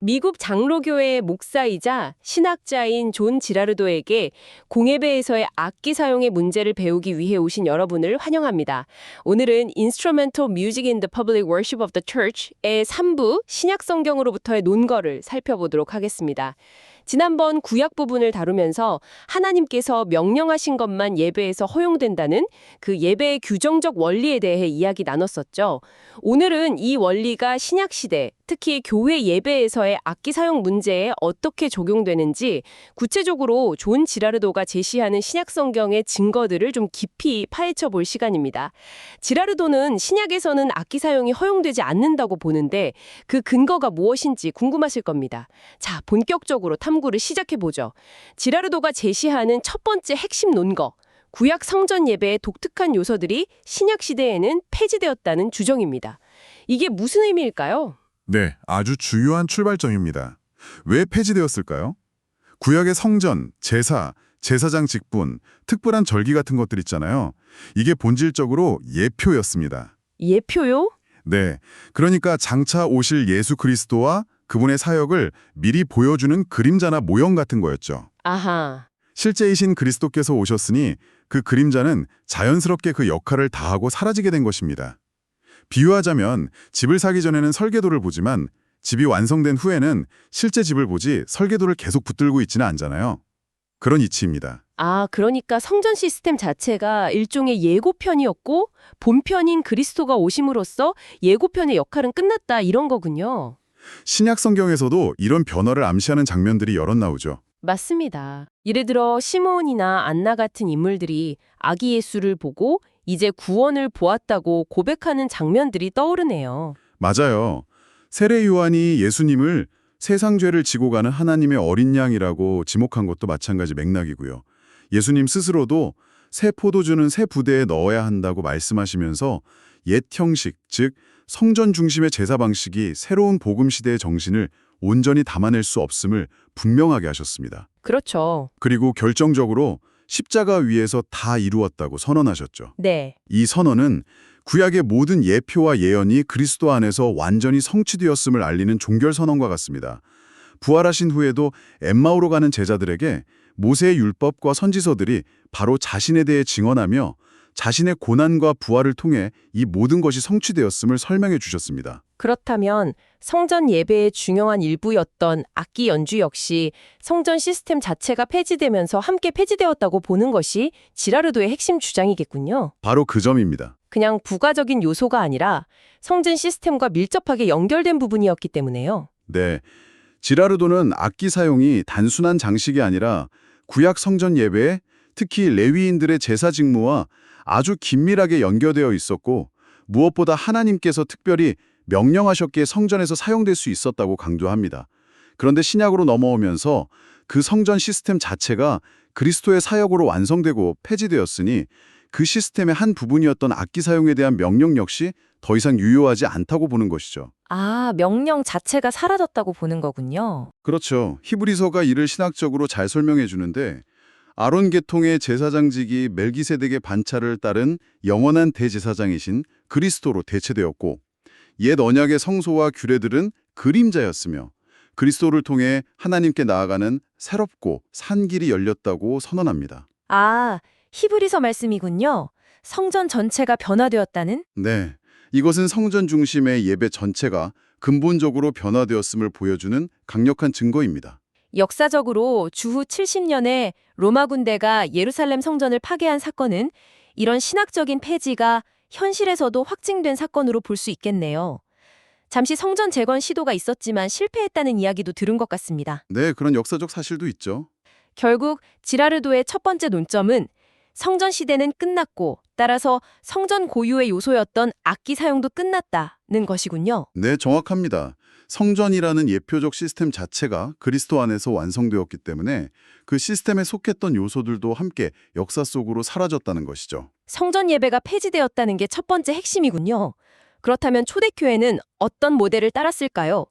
미국 장로교회의 목사이자 신학자인 존 지라르도에게 공예배에서의 악기 사용의 문제를 배우기 위해 오신 여러분을 환영합니다. 오늘은 Instrumental Music in the Public Worship of the Church의 3부 신약 성경으로부터의 논거를 살펴보도록 하겠습니다. 지난번 구약 부분을 다루면서 하나님께서 명령하신 것만 예배에서 허용된다는 그 예배의 규정적 원리에 대해 이야기 나눴었죠. 오늘은 이 원리가 신약 시대, 특히 교회 예배에서의 악기 사용 문제에 어떻게 적용되는지 구체적으로 존 지라르도가 제시하는 신약 성경의 증거들을 좀 깊이 파헤쳐 볼 시간입니다. 지라르도는 신약에서는 악기 사용이 허용되지 않는다고 보는데 그 근거가 무엇인지 궁금하실 겁니다. 자, 본격적으로 탐구를 시작해보죠. 지라르도가 제시하는 첫 번째 핵심 논거, 구약 성전 예배의 독특한 요소들이 신약 시대에는 폐지되었다는 주정입니다. 이게 무슨 의미일까요? 네, 아주 주요한 출발점입니다. 왜 폐지되었을까요? 구약의 성전, 제사, 제사장 직분, 특별한 절기 같은 것들 있잖아요. 이게 본질적으로 예표였습니다. 예표요? 네, 그러니까 장차 오실 예수 그리스도와 그분의 사역을 미리 보여주는 그림자나 모형 같은 거였죠. 아하. 실제이신 그리스도께서 오셨으니 그 그림자는 자연스럽게 그 역할을 다하고 사라지게 된 것입니다. 비유하자면 집을 사기 전에는 설계도를 보지만 집이 완성된 후에는 실제 집을 보지 설계도를 계속 붙들고 있지는 않잖아요. 그런 이치입니다. 아, 그러니까 성전 시스템 자체가 일종의 예고편이었고 본편인 그리스도가 오심으로써 예고편의 역할은 끝났다 이런 거군요. 신약 성경에서도 이런 변화를 암시하는 장면들이 여럿 나오죠. 맞습니다. 예를 들어 시므온이나 안나 같은 인물들이 아기 예수를 보고 이제 구원을 보았다고 고백하는 장면들이 떠오르네요. 맞아요. 세례 요한이 예수님을 세상 죄를 지고 가는 하나님의 어린 양이라고 지목한 것도 마찬가지 맥락이고요. 예수님 스스로도 새 포도주는 새 부대에 넣어야 한다고 말씀하시면서 옛 형식, 즉 성전 중심의 제사 방식이 새로운 복음 시대의 정신을 온전히 담아낼 수 없음을 분명하게 하셨습니다. 그렇죠. 그리고 결정적으로 십자가 위에서 다 이루었다고 선언하셨죠. 네. 이 선언은 구약의 모든 예표와 예언이 그리스도 안에서 완전히 성취되었음을 알리는 종결 선언과 같습니다. 부활하신 후에도 엠마오로 가는 제자들에게 모세의 율법과 선지서들이 바로 자신에 대해 증언하며 자신의 고난과 부활을 통해 이 모든 것이 성취되었음을 설명해 주셨습니다. 그렇다면 성전 예배의 중요한 일부였던 악기 연주 역시 성전 시스템 자체가 폐지되면서 함께 폐지되었다고 보는 것이 지라르도의 핵심 주장이겠군요. 바로 그 점입니다. 그냥 부가적인 요소가 아니라 성전 시스템과 밀접하게 연결된 부분이었기 때문에요. 네, 지라르도는 악기 사용이 단순한 장식이 아니라 구약 성전 예배에 특히 레위인들의 제사 직무와 아주 긴밀하게 연결되어 있었고 무엇보다 하나님께서 특별히 명령하셨기에 성전에서 사용될 수 있었다고 강조합니다. 그런데 신약으로 넘어오면서 그 성전 시스템 자체가 그리스도의 사역으로 완성되고 폐지되었으니 그 시스템의 한 부분이었던 악기 사용에 대한 명령 역시 더 이상 유효하지 않다고 보는 것이죠. 아, 명령 자체가 사라졌다고 보는 거군요. 그렇죠. 히브리서가 이를 신학적으로 잘 설명해 주는데 아론 계통의 제사장직이 멜기세덱의 반차를 따른 영원한 대제사장이신 그리스도로 대체되었고 옛 언약의 성소와 규례들은 그림자였으며 그리스도를 통해 하나님께 나아가는 새롭고 산 길이 열렸다고 선언합니다. 아, 히브리서 말씀이군요. 성전 전체가 변화되었다는? 네, 이것은 성전 중심의 예배 전체가 근본적으로 변화되었음을 보여주는 강력한 증거입니다. 역사적으로 주후 70년에 로마 군대가 예루살렘 성전을 파괴한 사건은 이런 신학적인 폐지가 현실에서도 확증된 사건으로 볼 수 있겠네요. 잠시 성전 재건 시도가 있었지만 실패했다는 이야기도 들은 것 같습니다. 네, 그런 역사적 사실도 있죠. 결국 지라르도의 첫 번째 논점은 성전 시대는 끝났고 따라서 성전 고유의 요소였던 악기 사용도 끝났다는 것이군요. 네, 정확합니다. 성전이라는 예표적 시스템 자체가 그리스도 안에서 완성되었기 때문에 그 시스템에 속했던 요소들도 함께 역사 속으로 사라졌다는 것이죠. 성전 예배가 폐지되었다는 게 첫 번째 핵심이군요. 그렇다면 초대교회는 어떤 모델을 따랐을까요?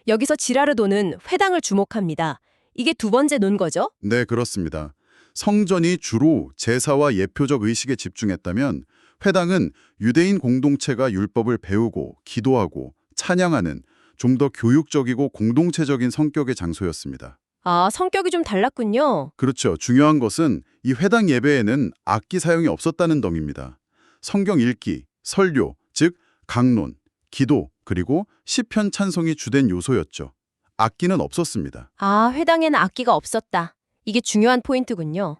여기서 지라르도는 회당을 주목합니다. 이게 두 번째 논거죠? 네, 그렇습니다. 성전이 주로 제사와 예표적 의식에 집중했다면 회당은 유대인 공동체가 율법을 배우고 기도하고 찬양하는 좀 더 교육적이고 공동체적인 성격의 장소였습니다. 아, 성격이 좀 달랐군요. 그렇죠. 중요한 것은 이 회당 예배에는 악기 사용이 없었다는 점입니다. 성경 읽기, 설교, 즉 강론, 기도, 그리고 시편 찬송이 주된 요소였죠. 악기는 없었습니다. 아, 회당에는 악기가 없었다. 이게 중요한 포인트군요.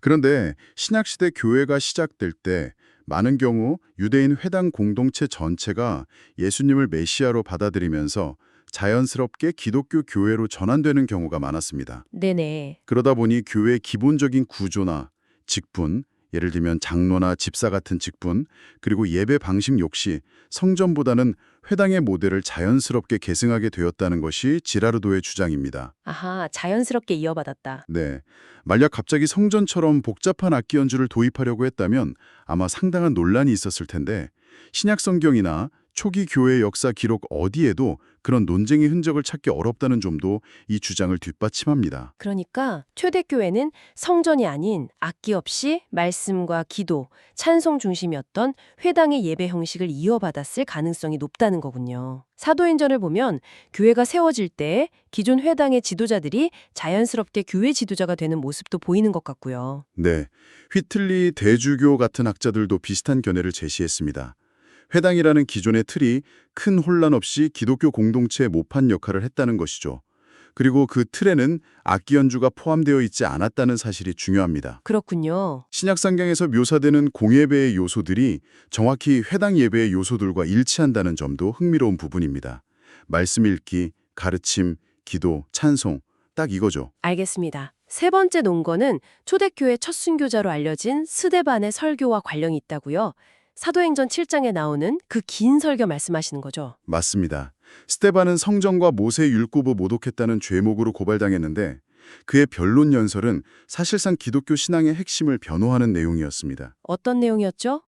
그런데 신약시대 교회가 시작될 때 많은 경우 유대인 회당 공동체 전체가 예수님을 메시아로 받아들이면서 자연스럽게 기독교 교회로 전환되는 경우가 많았습니다. 네네. 그러다 보니 교회의 기본적인 구조나 직분, 예를 들면 장로나 집사 같은 직분, 그리고 예배 방식 역시 성전보다는 회당의 모델을 자연스럽게 계승하게 되었다는 것이 지라르도의 주장입니다. 아하, 자연스럽게 이어받았다. 네, 만약 갑자기 성전처럼 복잡한 악기 연주를 도입하려고 했다면 아마 상당한 논란이 있었을 텐데 신약 성경이나 초기 교회 역사 기록 어디에도 그런 논쟁의 흔적을 찾기 어렵다는 점도 이 주장을 뒷받침합니다. 그러니까 초대교회는 성전이 아닌 악기 없이 말씀과 기도, 찬송 중심이었던 회당의 예배 형식을 이어받았을 가능성이 높다는 거군요. 사도행전을 보면 교회가 세워질 때 기존 회당의 지도자들이 자연스럽게 교회 지도자가 되는 모습도 보이는 것 같고요. 네, 휘틀리 대주교 같은 학자들도 비슷한 견해를 제시했습니다. 회당이라는 기존의 틀이 큰 혼란 없이 기독교 공동체의 모판 역할을 했다는 것이죠. 그리고 그 틀에는 악기 연주가 포함되어 있지 않았다는 사실이 중요합니다. 그렇군요. 신약 성경에서 묘사되는 공예배의 요소들이 정확히 회당 예배의 요소들과 일치한다는 점도 흥미로운 부분입니다. 말씀 읽기, 가르침, 기도, 찬송, 딱 이거죠. 알겠습니다. 세 번째 논거는 초대교회 첫 순교자로 알려진 스데반의 설교와 관련이 있다고요. 사도행전 7장에 나오는 그 긴 설교 말씀하시는 거죠? 맞습니다. 스데반은 성전과 모세 율법을 모독했다는 죄목으로 고발당했는데 그의 변론 연설은 사실상 기독교 신앙의 핵심을 변호하는 내용이었습니다. 어떤 내용이었죠?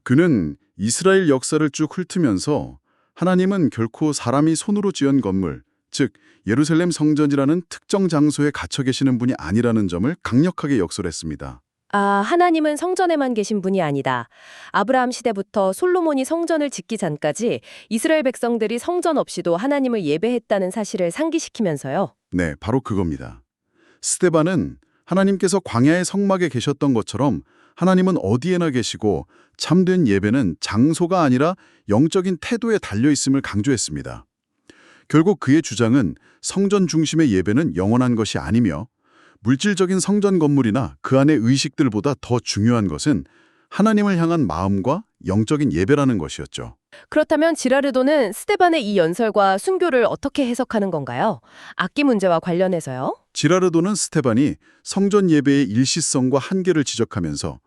그는 이스라엘 역사를 쭉 훑으면서 하나님은 결코 사람이 손으로 지은 건물, 즉 예루살렘 성전이라는 특정 장소에 갇혀 계시는 분이 아니라는 점을 강력하게 역설했습니다. 아, 하나님은 성전에만 계신 분이 아니다. 아브라함 시대부터 솔로몬이 성전을 짓기 전까지 이스라엘 백성들이 성전 없이도 하나님을 예배했다는 사실을 상기시키면서요. 네, 바로 그겁니다. 스데반은 하나님께서 광야의 성막에 계셨던 것처럼 하나님은 어디에나 계시고 참된 예배는 장소가 아니라 영적인 태도에 달려있음을 강조했습니다. 결국 그의 주장은 성전 중심의 예배는 영원한 것이 아니며 물질적인 성전 건물이나 그 안의 의식들보다 더 중요한 것은 하나님을 향한 마음과 영적인 예배라는 것이었죠. 그렇다면 지라르도는 스데반의 이 연설과 순교를 어떻게 해석하는 건가요? 악기 문제와 관련해서요? 지라르도는 스데반이 성전 예배의 일시성과 한계를 지적하면서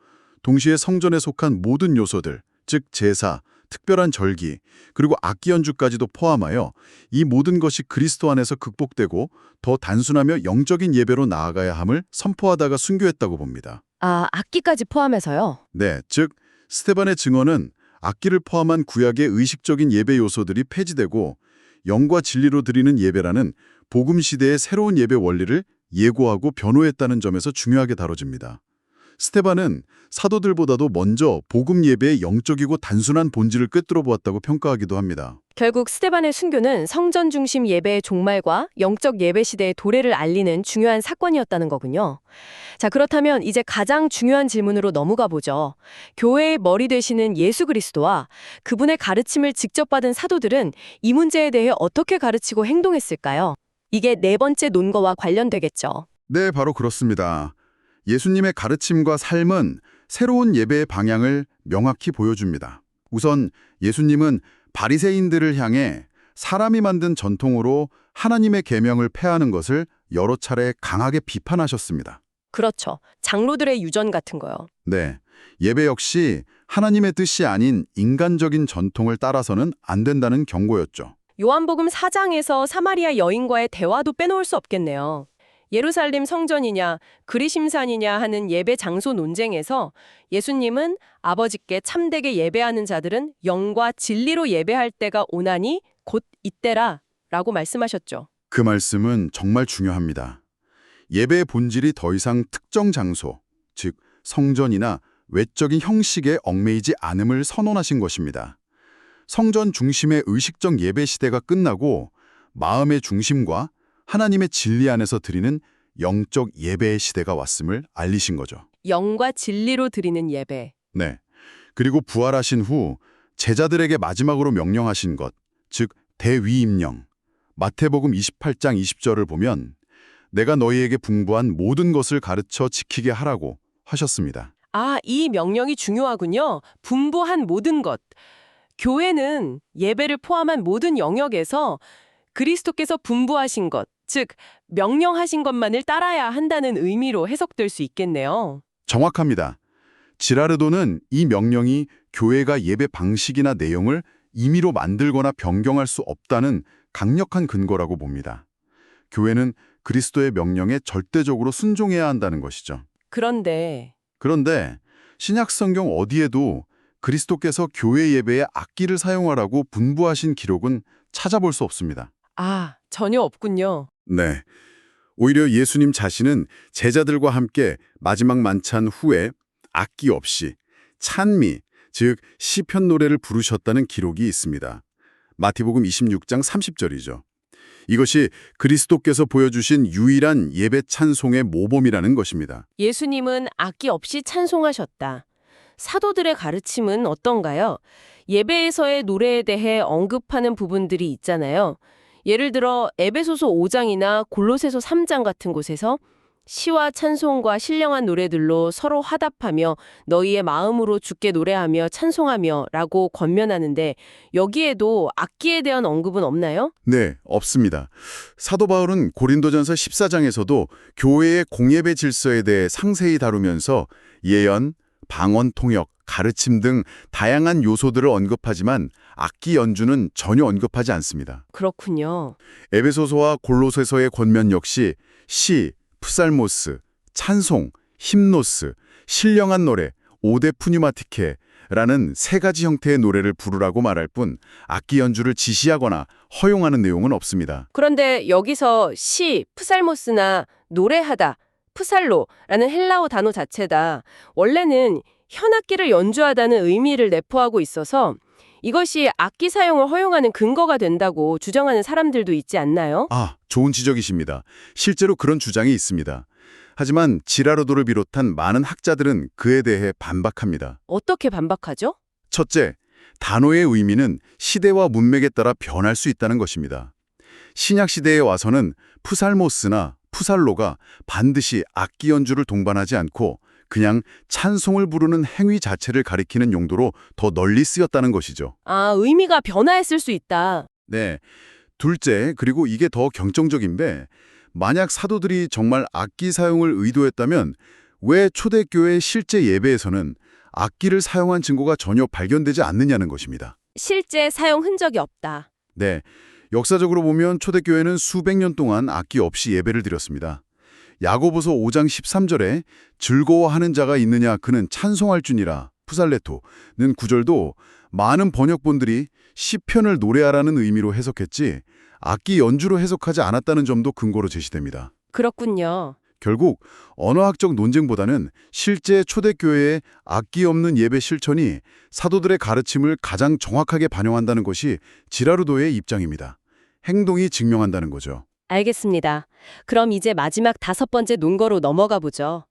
동시에 성전에 속한 모든 요소들, 즉 제사, 특별한 절기, 그리고 악기 연주까지도 포함하여 이 모든 것이 그리스도 안에서 극복되고 더 단순하며 영적인 예배로 나아가야 함을 선포하다가 순교했다고 봅니다. 아, 악기까지 포함해서요? 네, 즉 스데반의 증언은 악기를 포함한 구약의 의식적인 예배 요소들이 폐지되고 영과 진리로 드리는 예배라는 복음 시대의 새로운 예배 원리를 예고하고 변호했다는 점에서 중요하게 다뤄집니다. 스데반은 사도들보다도 먼저 복음 예배의 영적이고 단순한 본질을 꿰뚫어 보았다고 평가하기도 합니다. 결국 스데반의 순교는 성전 중심 예배의 종말과 영적 예배 시대의 도래를 알리는 중요한 사건이었다는 거군요. 자, 그렇다면 이제 가장 중요한 질문으로 넘어가 보죠. 교회의 머리 되시는 예수 그리스도와 그분의 가르침을 직접 받은 사도들은 이 문제에 대해 어떻게 가르치고 행동했을까요? 이게 네 번째 논거와 관련되겠죠. 네, 바로 그렇습니다. 예수님의 가르침과 삶은 새로운 예배의 방향을 명확히 보여줍니다. 우선 예수님은 바리새인들을 향해 사람이 만든 전통으로 하나님의 계명을 폐하는 것을 여러 차례 강하게 비판하셨습니다. 그렇죠. 장로들의 유전 같은 거요. 네, 예배 역시 하나님의 뜻이 아닌 인간적인 전통을 따라서는 안 된다는 경고였죠. 요한복음 4장에서 사마리아 여인과의 대화도 빼놓을 수 없겠네요. 예루살렘 성전이냐 그리심산이냐 하는 예배 장소 논쟁에서 예수님은 아버지께 참되게 예배하는 자들은 영과 진리로 예배할 때가 오나니 곧 이때라 라고 말씀하셨죠. 그 말씀은 정말 중요합니다. 예배의 본질이 더 이상 특정 장소, 즉 성전이나 외적인 형식에 얽매이지 않음을 선언하신 것입니다. 성전 중심의 의식적 예배 시대가 끝나고 마음의 중심과 하나님의 진리 안에서 드리는 영적 예배의 시대가 왔음을 알리신 거죠. 영과 진리로 드리는 예배. 네. 그리고 부활하신 후 제자들에게 마지막으로 명령하신 것, 즉 대위임령. 마태복음 28장 20절을 보면 내가 너희에게 분부한 모든 것을 가르쳐 지키게 하라고 하셨습니다. 아, 이 명령이 중요하군요. 분부한 모든 것. 교회는 예배를 포함한 모든 영역에서 그리스도께서 분부하신 것, 즉 명령하신 것만을 따라야 한다는 의미로 해석될 수 있겠네요. 정확합니다. 지라르도는 이 명령이 교회가 예배 방식이나 내용을 임의로 만들거나 변경할 수 없다는 강력한 근거라고 봅니다. 교회는 그리스도의 명령에 절대적으로 순종해야 한다는 것이죠. 그런데 신약 성경 어디에도 그리스도께서 교회 예배에 악기를 사용하라고 분부하신 기록은 찾아볼 수 없습니다. 전혀 없군요. 네. 오히려 예수님 자신은 제자들과 함께 마지막 만찬 후에 악기 없이 찬미, 즉 시편 노래를 부르셨다는 기록이 있습니다. 마태복음 26장 30절이죠. 이것이 그리스도께서 보여주신 유일한 예배 찬송의 모범이라는 것입니다. 예수님은 악기 없이 찬송하셨다. 사도들의 가르침은 어떤가요? 예배에서의 노래에 대해 언급하는 부분들이 있잖아요. 예를 들어 에베소서 5장이나 골로새서 3장 같은 곳에서 시와 찬송과 신령한 노래들로 서로 화답하며 너희의 마음으로 주께 노래하며 찬송하며 라고 권면하는데 여기에도 악기에 대한 언급은 없나요? 네, 없습니다. 사도 바울은 고린도전서 14장에서도 교회의 공예배 질서에 대해 상세히 다루면서 예언, 방언 통역, 가르침 등 다양한 요소들을 언급하지만 악기 연주는 전혀 언급하지 않습니다. 그렇군요. 에베소서와 골로새서의 권면 역시 시, 프살모스, 찬송, 힘노스, 신령한 노래, 오데 푸뉴마티케라는 세 가지 형태의 노래를 부르라고 말할 뿐 악기 연주를 지시하거나 허용하는 내용은 없습니다. 그런데 여기서 시, 프살모스나 노래하다, 프살로라는 헬라어 단어 자체다. 원래는 현악기를 연주하다는 의미를 내포하고 있어서 이것이 악기 사용을 허용하는 근거가 된다고 주장하는 사람들도 있지 않나요? 좋은 지적이십니다. 실제로 그런 주장이 있습니다. 하지만 지라르도를 비롯한 많은 학자들은 그에 대해 반박합니다. 어떻게 반박하죠? 첫째, 단어의 의미는 시대와 문맥에 따라 변할 수 있다는 것입니다. 신약 시대에 와서는 푸살모스나 푸살로가 반드시 악기 연주를 동반하지 않고 그냥 찬송을 부르는 행위 자체를 가리키는 용도로 더 널리 쓰였다는 것이죠. 의미가 변화했을 수 있다. 네. 둘째, 그리고 이게 더 경정적인데 만약 사도들이 정말 악기 사용을 의도했다면 왜 초대교회 실제 예배에서는 악기를 사용한 증거가 전혀 발견되지 않느냐는 것입니다. 실제 사용 흔적이 없다. 네. 역사적으로 보면 초대교회는 수백 년 동안 악기 없이 예배를 드렸습니다. 야고보서 5장 13절에 즐거워하는 자가 있느냐 그는 찬송할 줄이라 푸살레토는 구절도 많은 번역본들이 시편을 노래하라는 의미로 해석했지 악기 연주로 해석하지 않았다는 점도 근거로 제시됩니다. 그렇군요. 결국 언어학적 논쟁보다는 실제 초대교회의 악기 없는 예배 실천이 사도들의 가르침을 가장 정확하게 반영한다는 것이 지라르도의 입장입니다. 행동이 증명한다는 거죠. 알겠습니다. 그럼 이제 마지막 5번째 논거로 넘어가 보죠.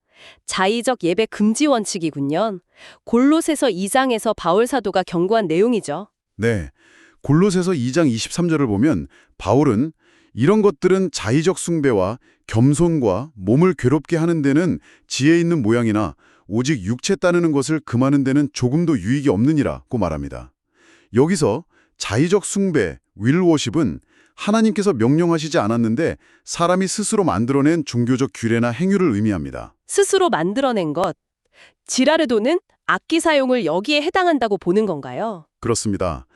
자의적 예배 금지 원칙이군요. 골로새서 2장에서 바울 사도가 경고한 내용이죠. 네, 골로새서 2장 23절을 보면 바울은 이런 것들은 자의적 숭배와 겸손과 몸을 괴롭게 하는 데는 지혜 있는 모양이나 오직 육체 따르는 것을 금하는 데는 조금도 유익이 없느니라고 말합니다. 여기서 자의적 숭배, 윌워십은 하나님께서 명령하시지 않았는데 사람이 스스로 만들어낸 종교적 규례나 행위를 의미합니다. 스스로 만들어낸 것. 지라르도는 악기 사용을 여기에 해당한다고 보는 건가요? 그렇습니다.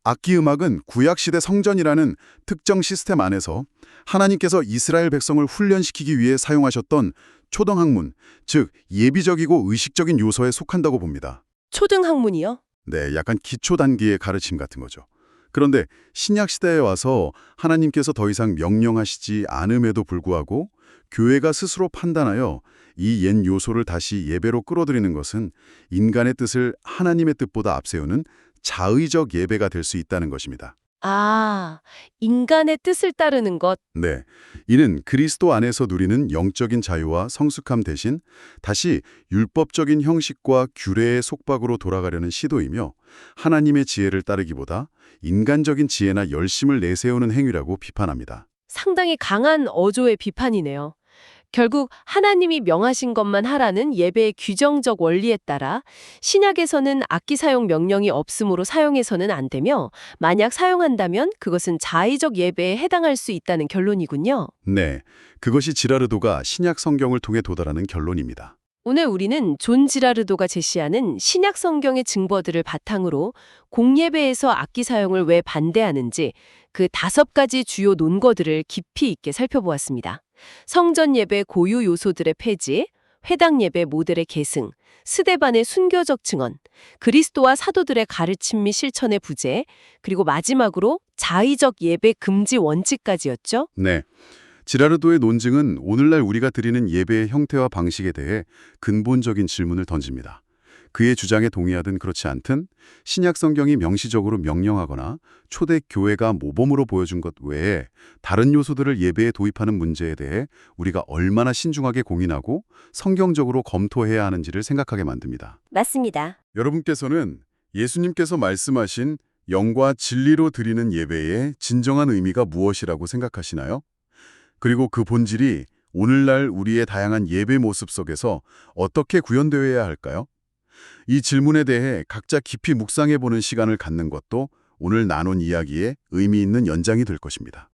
악기 음악은 구약시대 성전이라는 특정 시스템 안에서 하나님께서 이스라엘 백성을 훈련시키기 위해 사용하셨던 초등학문, 즉 예비적이고 의식적인 요소에 속한다고 봅니다. 초등학문이요? 네, 약간 기초 단계의 가르침 같은 거죠. 그런데 신약 시대에 와서 하나님께서 더 이상 명령하시지 않음에도 불구하고 교회가 스스로 판단하여 이 옛 요소를 다시 예배로 끌어들이는 것은 인간의 뜻을 하나님의 뜻보다 앞세우는 자의적 예배가 될 수 있다는 것입니다. 아, 인간의 뜻을 따르는 것. 네, 이는 그리스도 안에서 누리는 영적인 자유와 성숙함 대신 다시 율법적인 형식과 규례의 속박으로 돌아가려는 시도이며 하나님의 지혜를 따르기보다 인간적인 지혜나 열심을 내세우는 행위라고 비판합니다. 상당히 강한 어조의 비판이네요. 결국 하나님이 명하신 것만 하라는 예배의 규정적 원리에 따라 신약에서는 악기 사용 명령이 없으므로 사용해서는 안 되며 만약 사용한다면 그것은 자의적 예배에 해당할 수 있다는 결론이군요. 네, 그것이 지라르도가 신약 성경을 통해 도달하는 결론입니다. 오늘 우리는 존 지라르도가 제시하는 신약 성경의 증거들을 바탕으로 공예배에서 악기 사용을 왜 반대하는지 그 5가지 주요 논거들을 깊이 있게 살펴보았습니다. 성전 예배 고유 요소들의 폐지, 회당 예배 모델의 계승, 스데반의 순교적 증언, 그리스도와 사도들의 가르침 및 실천의 부재, 그리고 마지막으로 자의적 예배 금지 원칙까지였죠. 네, 지라르도의 논증은 오늘날 우리가 드리는 예배의 형태와 방식에 대해 근본적인 질문을 던집니다. 그의 주장에 동의하든 그렇지 않든 신약 성경이 명시적으로 명령하거나 초대 교회가 모범으로 보여준 것 외에 다른 요소들을 예배에 도입하는 문제에 대해 우리가 얼마나 신중하게 고민하고 성경적으로 검토해야 하는지를 생각하게 만듭니다. 맞습니다. 여러분께서는 예수님께서 말씀하신 영과 진리로 드리는 예배의 진정한 의미가 무엇이라고 생각하시나요? 그리고 그 본질이 오늘날 우리의 다양한 예배 모습 속에서 어떻게 구현되어야 할까요? 이 질문에 대해 각자 깊이 묵상해보는 시간을 갖는 것도 오늘 나눈 이야기의 의미 있는 연장이 될 것입니다.